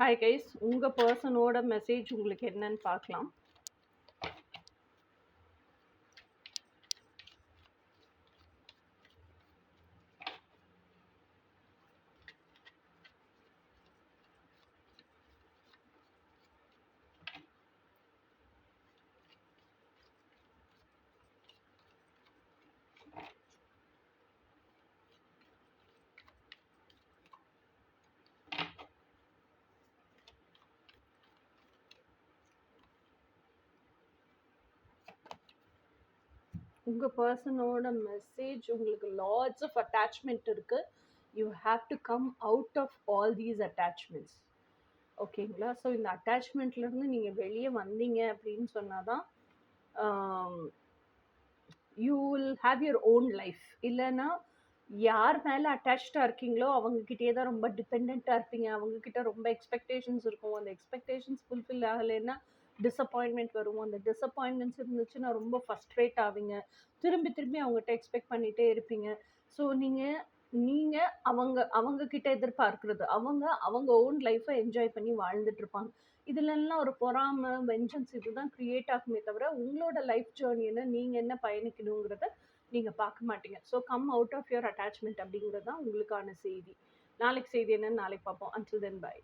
Hi guys, உங்கள் பர்சனோட message உங்களுக்கு என்னன்னு பார்க்கலாம். உங்கள் பர்சனோட மெசேஜ் உங்களுக்கு லாட்ஸ் ஆஃப் அட்டாச்மெண்ட் இருக்குது. You have to come out of all these attachments. ஓகேங்களா? ஸோ இந்த அட்டாச்மெண்ட்லேருந்து நீங்கள் வெளியே வந்தீங்க அப்படின்னு சொன்னால் தான் you will have your own life. இல்லைன்னா யார் மேலே அட்டாச்சாக இருக்கீங்களோ அவங்கக்கிட்டே தான் ரொம்ப டிபெண்ட்டாக இருப்பீங்க. அவங்கக்கிட்ட ரொம்ப எக்ஸ்பெக்டேஷன்ஸ் இருக்கும். அந்த எக்ஸ்பெக்டேஷன்ஸ் ஃபுல்ஃபில் ஆகலைன்னா டிசப்பாயின்மெண்ட் வரும். அந்த டிசப்பாயின்மெண்ட்ஸ் இருந்துச்சுன்னா ரொம்ப ஃபஸ்ட்ரேட் ஆவீங்க. திரும்பி திரும்பி அவங்ககிட்ட எக்ஸ்பெக்ட் பண்ணிகிட்டே இருப்பீங்க. ஸோ நீங்கள் அவங்கக்கிட்ட எதிர்பார்க்குறது அவங்க ஓன் லைஃப்பை என்ஜாய் பண்ணி வாழ்ந்துட்டு இருப்பாங்க. இதுலலாம் ஒரு பொறாமை, வெஞ்சன்ஸ் இதுதான் கிரியேட் ஆகுமே தவிர உங்களோட லைஃப் ஜேர்னியில் நீங்கள் என்ன பயணிக்கணுங்கிறத நீங்கள் பார்க்க மாட்டீங்க. So come out of your attachment அப்படிங்கிறது தான் உங்களுக்கான செய்தி. நாளைக்கு செய்தி என்னன்னு நாளைக்கு பார்ப்போம். Until then by.